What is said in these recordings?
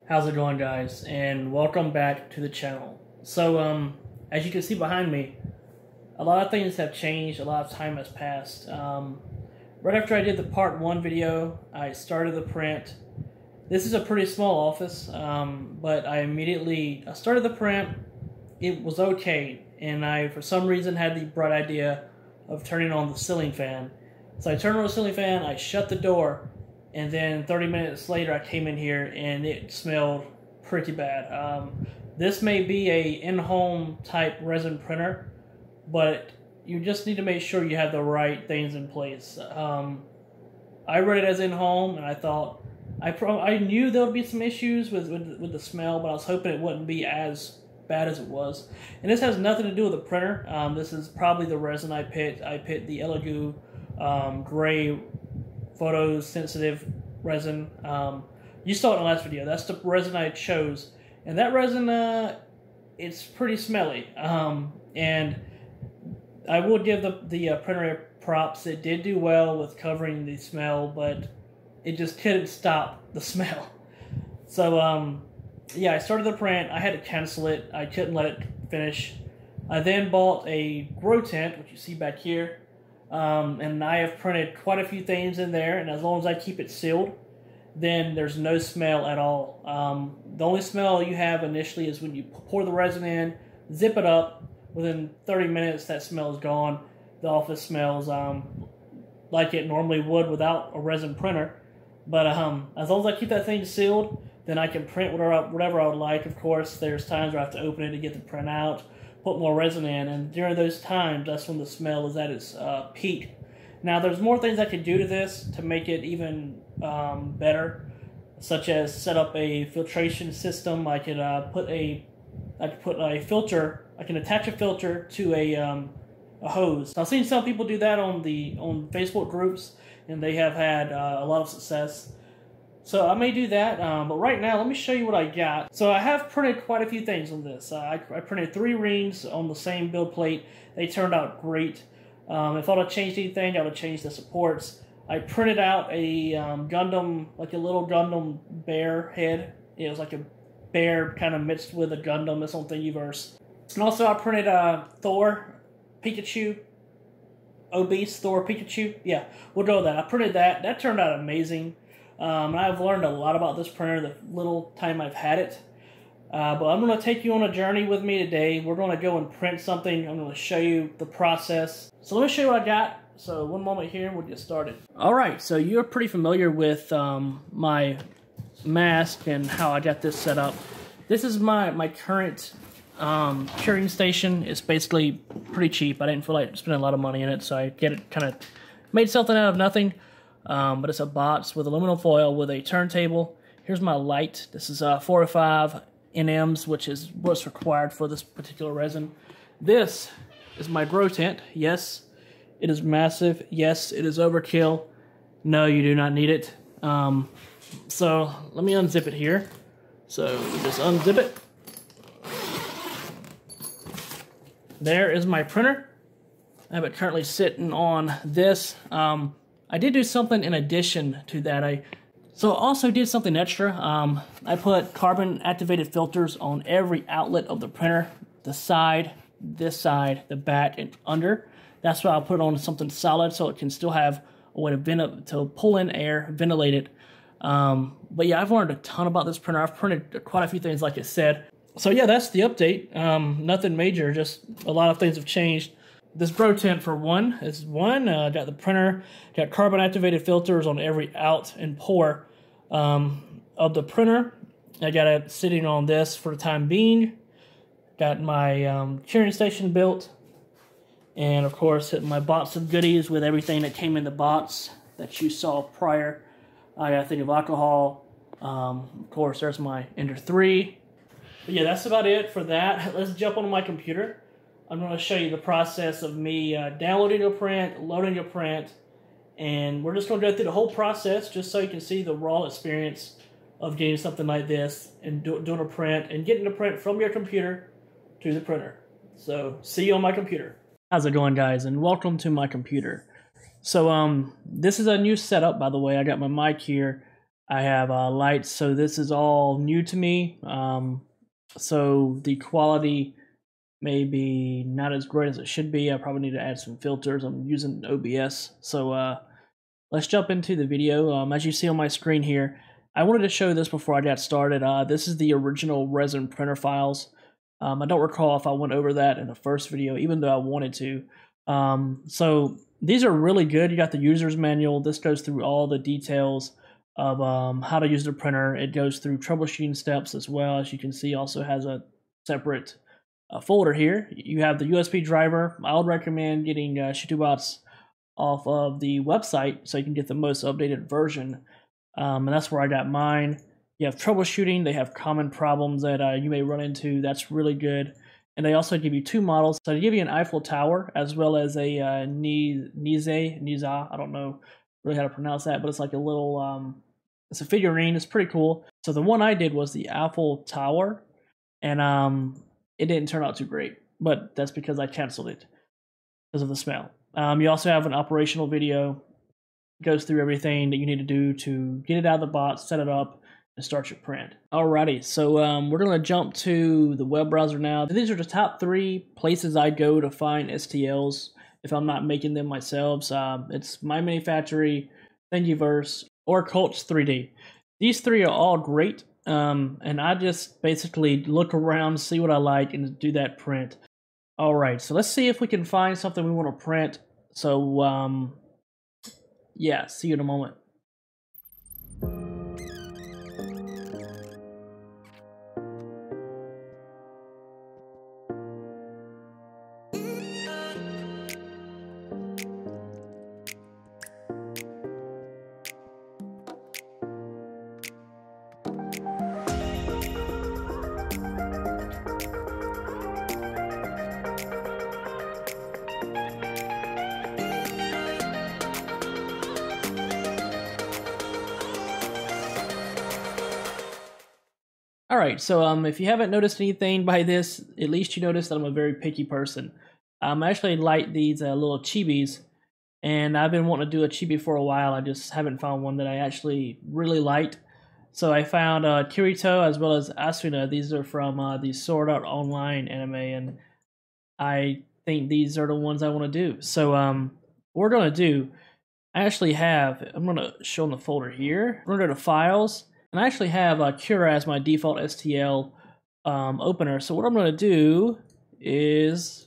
How's it going, guys? And welcome back to the channel. As you can see behind me, a lot of things have changed, a lot of time has passed. Right after I did the part 1 video, I started the print. This is a pretty small office, but I started the print. It was okay, and I, for some reason, had the bright idea of turning on the ceiling fan. So I turned on the ceiling fan, I shut the door, and then 30 minutes later I came in here and it smelled pretty bad. This may be a in-home type resin printer, but you just need to make sure you have the right things in place. I read it as in-home, and I thought, I knew there would be some issues with the smell, but I was hoping it wouldn't be as bad as it was. And this has nothing to do with the printer. This is probably the resin I picked. I picked the Elegoo gray photosensitive resin. You saw it in the last video. That's the resin I chose, and that resin, it's pretty smelly. And I will give the printer props. It did do well with covering the smell, but it just couldn't stop the smell. So yeah, I started the print. I had to cancel it. I couldn't let it finish. I then bought a grow tent, which you see back here. And I have printed quite a few things in there, and as long as I keep it sealed, then there's no smell at all. The only smell you have initially is when you pour the resin in, zip it up. Within 30 minutes, that smell is gone. The office smells like it normally would without a resin printer. But as long as I keep that thing sealed, then I can print whatever I would like. Of course, there's times where I have to open it to get the print out, put more resin in, and during those times, that's when the smell is at its peak. Now, there's more things I could do to this to make it even better, such as set up a filtration system. I could put a filter. I can attach a filter to a hose. I've seen some people do that on Facebook groups, and they have had a lot of success. So I may do that, but right now, let me show you what I got. So I have printed quite a few things on this. I printed 3 rings on the same build plate. They turned out great. If I would have changed anything, I would change the supports. I printed out a Gundam, like a little Gundam bear head. It was like a bear kind of mixed with a Gundam. It's on Thingiverse. And also I printed Thor, Pikachu, obese Thor Pikachu. Yeah, we'll go with that. I printed that. That turned out amazing. I've learned a lot about this printer the little time I've had it. But I'm going to take you on a journey with me today. We're going to go and print something. I'm going to show you the process. So let me show you what I got. So one moment here, we'll get started. Alright, so you're pretty familiar with my mask and how I got this set up. This is my current curing station. It's basically pretty cheap. I didn't feel like spending a lot of money in it, so I get it kind of made something out of nothing. But it's a box with aluminum foil with a turntable. Here's my light. This is 405 NMs, which is what's required for this particular resin. This is my grow tent. Yes, it is massive. Yes, it is overkill. No, you do not need it. So let me unzip it here. So just unzip it. There is my printer. I have it currently sitting on this. I did do something in addition to that. I also did something extra. I put carbon activated filters on every outlet of the printer. The side, this side, the back, and under. That's why I'll put it on something solid so it can still have a way to pull in air, ventilate it. But yeah, I've learned a ton about this printer. I've printed quite a few things, like I said. So yeah, that's the update. Nothing major, just a lot of things have changed. This grow tent, for one, got the printer, got carbon activated filters on every out and pour of the printer. I got it sitting on this for the time being. Got my curing station built, and of course my box of goodies with everything that came in the box that you saw prior. I got a thing of alcohol. Of course, there's my Ender 3. But yeah, that's about it for that. Let's jump onto my computer. I'm going to show you the process of me downloading a print, loading a print, and we're just going to go through the whole process just so you can see the raw experience of getting something like this and doing a print and getting the print from your computer to the printer. So, see you on my computer. How's it going, guys, and welcome to my computer. So, this is a new setup, by the way. I got my mic here. I have lights, so this is all new to me. So the quality may be not as great as it should be. I probably need to add some filters. I'm using OBS. So let's jump into the video. As you see on my screen here, I wanted to show this before I got started. This is the original resin printer files. I don't recall if I went over that in the first video, even though I wanted to. So these are really good. You got the user's manual. This goes through all the details of how to use the printer. It goes through troubleshooting steps as well. As you can see, also has a separate folder here. You have the USB driver. I would recommend getting Shitubots off of the website so you can get the most updated version. And that's where I got mine. You have troubleshooting. They have common problems that you may run into. That's really good. And they also give you two models. So they give you an Eiffel Tower as well as a Niza. I don't know really how to pronounce that, but it's like a little, it's a figurine. It's pretty cool. So the one I did was the Eiffel Tower, and it didn't turn out too great. But that's because I canceled it because of the smell. You also have an operational video. It goes through everything that you need to do to get it out of the box, set it up, and start your print. Alrighty, so we're going to jump to the web browser now. These are the top 3 places I go to find STLs if I'm not making them myself. It's My Mini Factory, Thingiverse, or Cults 3D. These 3 are all great, and I just basically look around, see what I like, and do that print. Alright, so let's see if we can find something we want to print. So, yeah, see you in a moment. Alright, so if you haven't noticed anything by this, at least you noticed that I'm a very picky person. I actually like these little chibis, and I've been wanting to do a chibi for a while. I just haven't found one that I actually really liked. So I found Kirito as well as Asuna. These are from the Sword Art Online anime, and I think these are the ones I want to do. So what we're going to do, I actually have, I'm going to show in the folder here. We're going to go to Files, and I actually have Cura as my default STL opener. So what I'm going to do is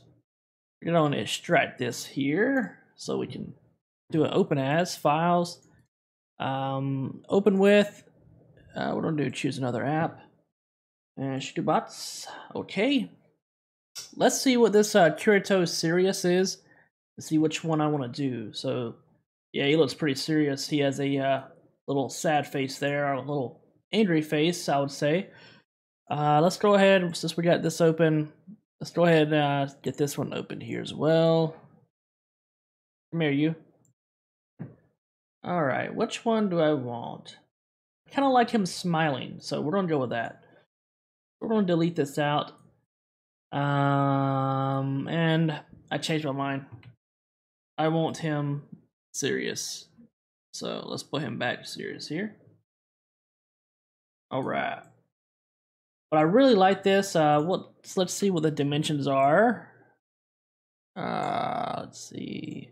we're going to extract this here so we can do an open as files, open with. We're going to do choose another app and Shitubots. Okay, let's see what this Kirito Sirius is. Let's see which one I want to do. So yeah, he looks pretty serious. He has a little sad face there, or a little angry face, I would say. Let's go ahead, since we got this open, let's go ahead and get this one open here as well. Come here, you. Alright, which one do I want? I kind of like him smiling, so we're going to go with that. We're going to delete this out. And I changed my mind. I want him serious. So let's put him back to serious here. Alright. But I really like this. Let's see what the dimensions are. Let's see.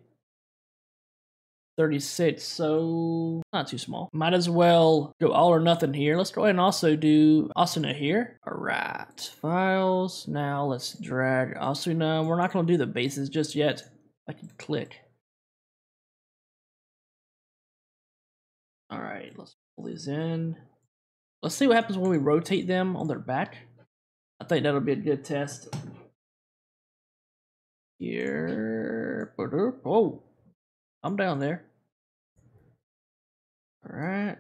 36, so not too small. Might as well go all or nothing here. Let's go ahead and also do Asuna here. Alright, files. Now let's drag Asuna. We're not going to do the bases just yet. I can click. Alright, let's pull these in. Let's see what happens when we rotate them on their back. I think that'll be a good test. Here. Oh, I'm down there. Alright.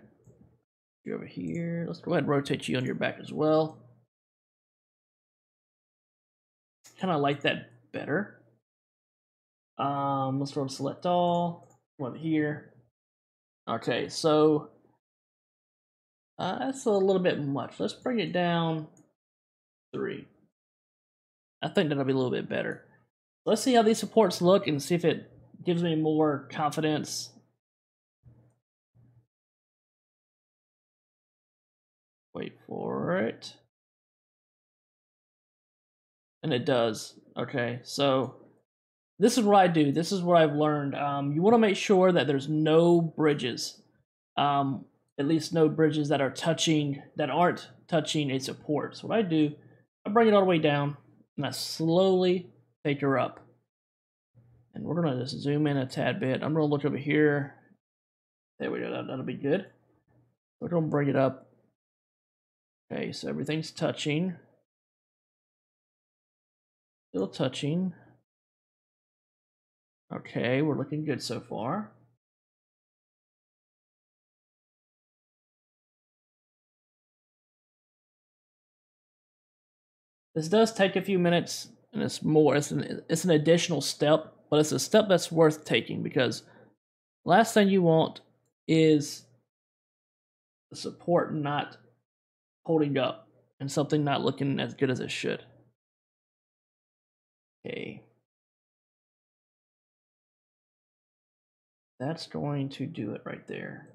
You over here. Let's go ahead and rotate you on your back as well. Kind of like that better. Let's go and select all. Come over here. Okay, so that's a little bit much. Let's bring it down 3. I think that'll be a little bit better. Let's see how these supports look and see if it gives me more confidence. Wait for it. And it does. Okay, so this is what I do. This is what I've learned. You want to make sure that there's no bridges. At least no bridges that aren't touching a support. So what I do, I bring it all the way down, and I slowly take her up. And we're gonna just zoom in a tad bit. I'm gonna look over here. There we go. That'll be good. We're gonna bring it up. Okay, so everything's touching. Still touching. Okay, we're looking good so far. This does take a few minutes, and it's an additional step, but it's a step that's worth taking, because last thing you want is the support not holding up and something not looking as good as it should. Okay. That's going to do it right there.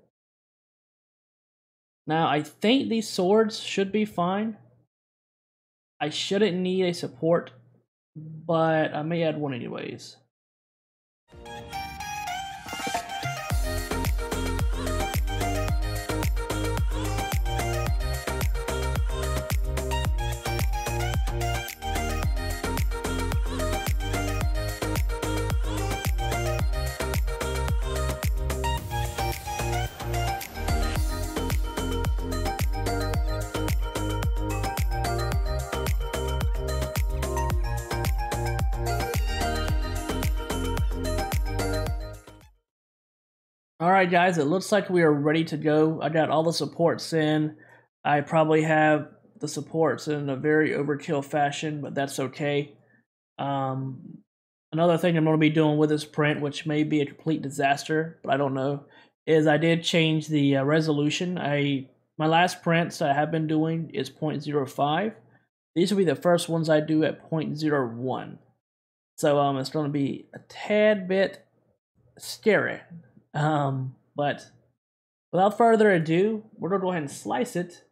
Now, I think these swords should be fine. I shouldn't need a support, but I may add one anyways. Alright guys, it looks like we are ready to go. I got all the supports in. I probably have the supports in a very overkill fashion, but that's okay. Another thing I'm going to be doing with this print, which may be a complete disaster, but I don't know, is I did change the resolution. My last prints I have been doing is 0.05. These will be the first ones I do at 0.01. So it's going to be a tad bit scary. But without further ado, we're gonna go ahead and slice it.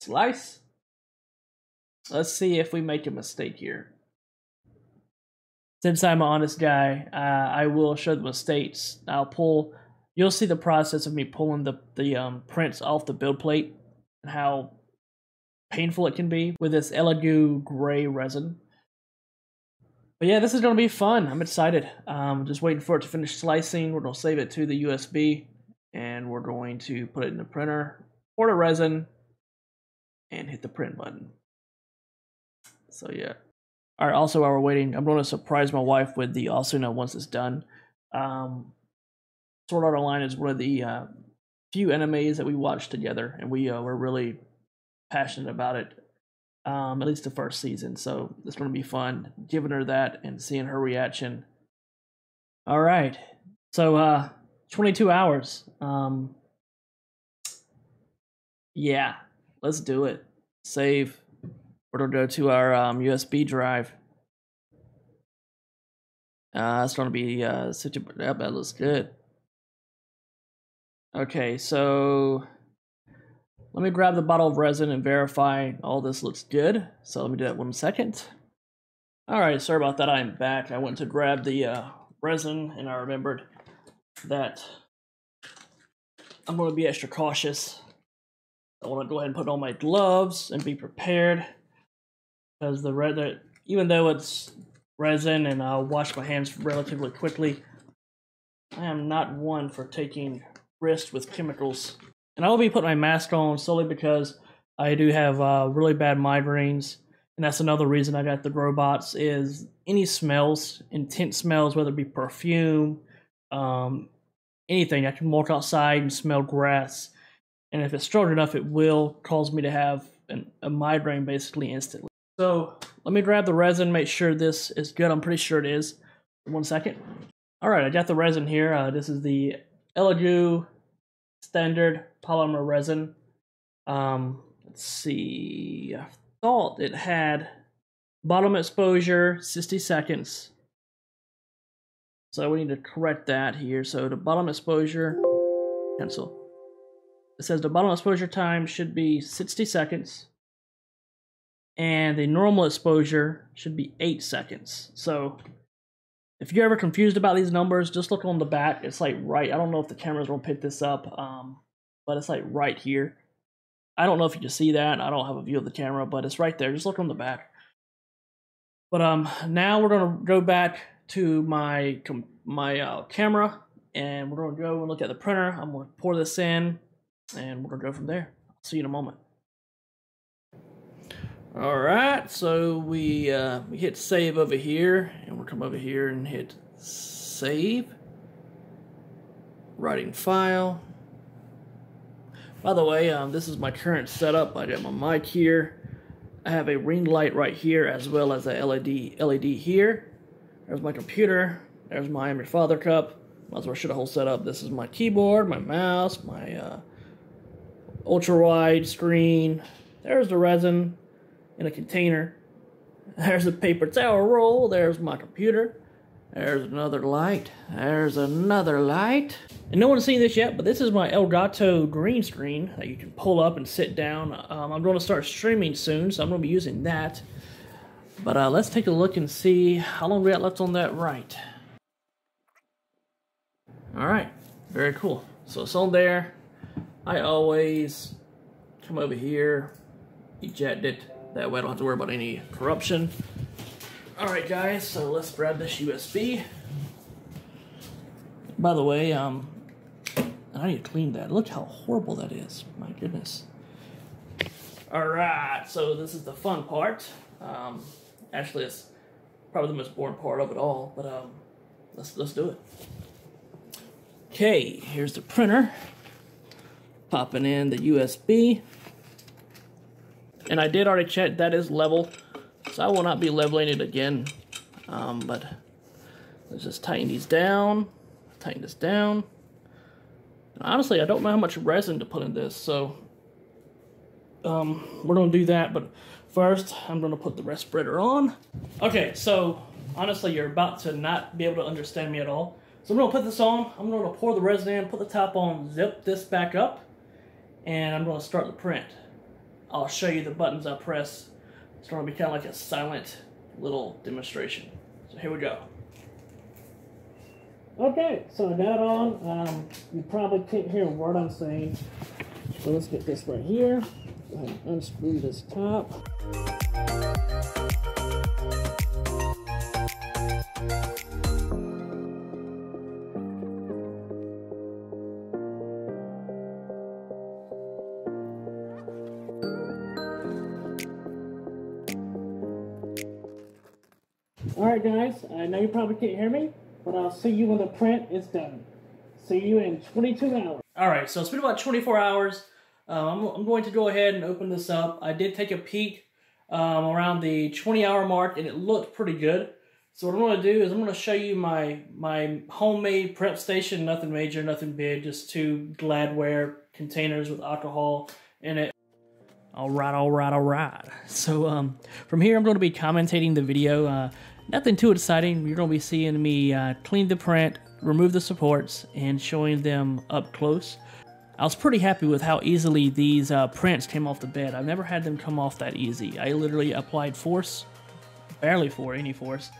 Slice. Let's see if we make a mistake here. Since I'm an honest guy, I will show the mistakes. You'll see the process of me pulling the prints off the build plate and how painful it can be with this Elegoo gray resin. But yeah, this is going to be fun. I'm excited. Just waiting for it to finish slicing. We're going to save it to the USB, and we're going to put it in the printer, pour the resin, and hit the print button. So yeah. All right, also while we're waiting, I'm going to surprise my wife with the Asuna once it's done. Sword Art Online is one of the few animes that we watched together, and we were really passionate about it. At least the first season, so it's going to be fun giving her that and seeing her reaction. All right, so 22 hours. Yeah, let's do it. Save. We're gonna go to our USB drive. It's gonna be yep, that looks good. Okay, so let me grab the bottle of resin and verify all this looks good. So let me do that 1 second. Alright, sorry about that, I'm back. I went to grab the resin and I remembered that I'm going to be extra cautious. I want to go ahead and put on my gloves and be prepared. Because even though it's resin and I'll wash my hands relatively quickly, I am not one for taking risks with chemicals. And I will be putting my mask on solely because I do have really bad migraines, and that's another reason I got the Growbots. Is any smells, intense smells, whether it be perfume, anything. I can walk outside and smell grass, and if it's strong enough, it will cause me to have a migraine basically instantly. So let me grab the resin, make sure this is good. I'm pretty sure it is. 1 second. All right, I got the resin here. This is the Elegoo standard polymer resin. Let's see. I thought it had bottom exposure 60 seconds. So we need to correct that here. So the bottom exposure, cancel. It says the bottom exposure time should be 60 seconds. And the normal exposure should be 8 seconds. So if you're ever confused about these numbers, just look on the back. It's like right, I don't know if the camera's gonna pick this up, but it's like right here. I don't know if you can see that. I don't have a view of the camera, but it's right there. Just look on the back. But now we're gonna go back to my camera, and we're gonna go and look at the printer. I'm gonna pour this in, and we're gonna go from there. I'll see you in a moment. All right, so we hit save over here, and we'll come over here and hit save. Writing file. By the way, this is my current setup. I got my mic here. I have a ring light right here, as well as a LED here. There's my computer. There's my I'm Your Father cup. Might as well show the whole setup. This is my keyboard, my mouse, my ultra wide screen. There's the resin in a container. There's a paper towel roll. There's my computer. There's another light. There's another light. And no one's seen this yet, but this is my Elgato green screen that you can pull up and sit down. I'm going to start streaming soon, so I'm going to be using that. But let's take a look and see how long we got left on that right. Alright, very cool. So it's on there. I always come over here, eject it. That way I don't have to worry about any corruption. Alright guys, so let's grab this USB. By the way, I need to clean that. Look how horrible that is. My goodness. Alright, so this is the fun part. Actually, it's probably the most boring part of it all, but let's do it. Okay, here's the printer. Popping in the USB. And I did already check that is level, so I will not be leveling it again. But let's just tighten these down. Tighten this down. Honestly, I don't know how much resin to put in this, so we're going to do that. But first, I'm going to put the respirator on. Okay, so honestly, you're about to not be able to understand me at all. So I'm going to put this on. I'm going to pour the resin in, put the top on, zip this back up, and I'm going to start the print. I'll show you the buttons I press. It's going to be kind of like a silent little demonstration. So here we go. Okay, so I got it on. You probably can't hear a word I'm saying. So let's get this right here. Go ahead and unscrew this top. Alright guys, I know you probably can't hear me, but I'll see you when the print is done. See you in 22 hours. Alright, so it's been about 24 hours. I'm going to go ahead and open this up. I did take a peek around the 20-hour mark, and it looked pretty good. So what I'm going to do is I'm going to show you my homemade prep station. Nothing major, nothing big, just 2 Gladware containers with alcohol in it. Alright. So from here I'm going to be commentating the video. Nothing too exciting. You're going to be seeing me clean the print, remove the supports, and showing them up close. I was pretty happy with how easily these prints came off the bed. I've never had them come off that easy. I literally applied force, barely any force,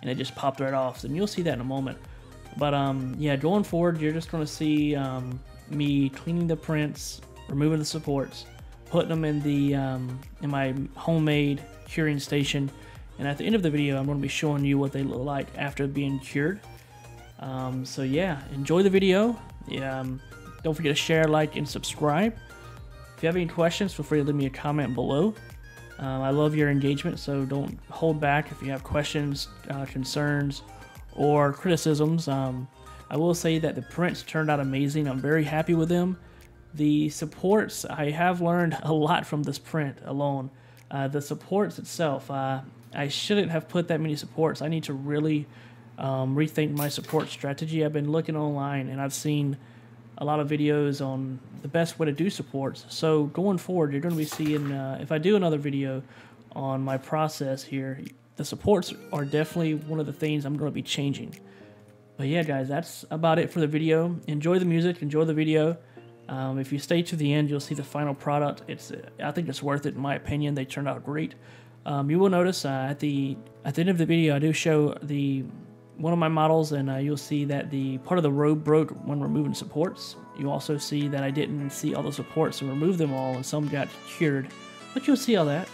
and it just popped right off. And you'll see that in a moment. But yeah, going forward, you're just going to see me cleaning the prints, removing the supports, putting them in the in my homemade curing station, and at the end of the video I'm going to be showing you what they look like after being cured. So yeah, enjoy the video. Don't forget to share, like, and subscribe. If you have any questions, feel free to leave me a comment below. I love your engagement, so don't hold back if you have questions, concerns, or criticisms. I will say that the prints turned out amazing. I'm very happy with them. The supports, I have learned a lot from this print alone. The supports itself, I shouldn't have put that many supports. I need to really rethink my support strategy. I've been looking online and I've seen a lot of videos on the best way to do supports. So going forward, you're going to be seeing, if I do another video on my process here, the supports are definitely one of the things I'm going to be changing. But yeah, guys, that's about it for the video. Enjoy the music, enjoy the video. If you stay to the end, you'll see the final product. I think it's worth it in my opinion. They turned out great. You will notice at the end of the video, I do show one of my models, and you'll see that the part of the robe broke when removing supports. You also see that I didn't see all the supports and remove them all, and some got cured. But you'll see all that.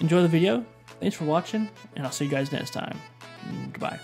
Enjoy the video. Thanks for watching, and I'll see you guys next time. Goodbye.